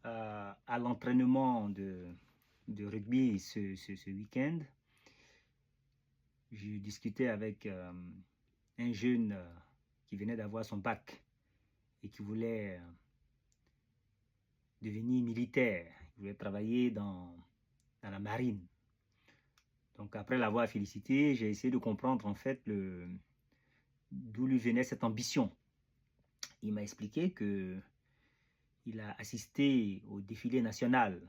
à l'entraînement de rugby ce week-end. Je discutais avec un jeune qui venait d'avoir son bac et qui voulait devenir militaire. Il voulait travailler dans la marine. Donc après l'avoir félicité, j'ai essayé de comprendre en fait d'où lui venait cette ambition. Il m'a expliqué que il a assisté au défilé national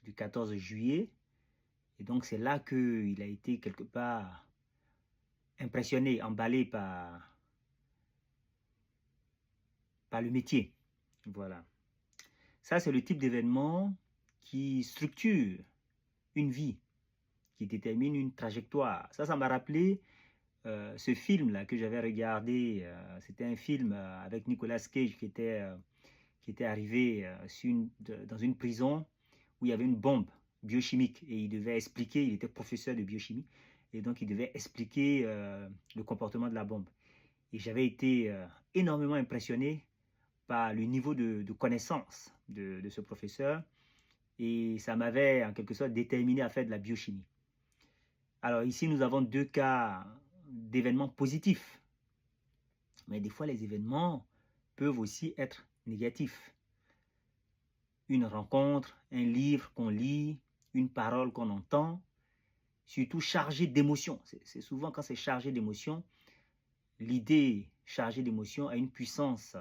du 14 juillet et donc c'est là qu'il a été quelque part impressionné, emballé par le métier. Voilà. Ça, c'est le type d'événement qui structure une vie, qui détermine une trajectoire. Ça m'a rappelé ce film-là que j'avais regardé. C'était un film avec Nicolas Cage qui était arrivé dans une prison où il y avait une bombe biochimique et il devait expliquer, il était professeur de biochimie, et donc il devait expliquer le comportement de la bombe. Et j'avais été énormément impressionné par le niveau de connaissance de ce professeur et ça m'avait en quelque sorte déterminé à faire de la biochimie. Alors ici, nous avons deux cas d'événements positifs, mais des fois les événements peuvent aussi être négatifs. Une rencontre, un livre qu'on lit, une parole qu'on entend, surtout chargée d'émotions. C'est souvent quand c'est chargé d'émotions, l'idée chargée d'émotions a une puissance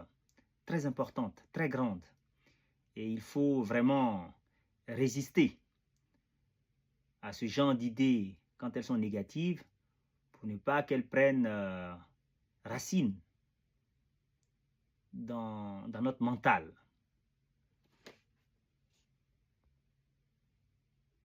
très importante, très grande. Et il faut vraiment résister à ce genre d'idées quand elles sont négatives pour ne pas qu'elles prennent racine dans notre mental.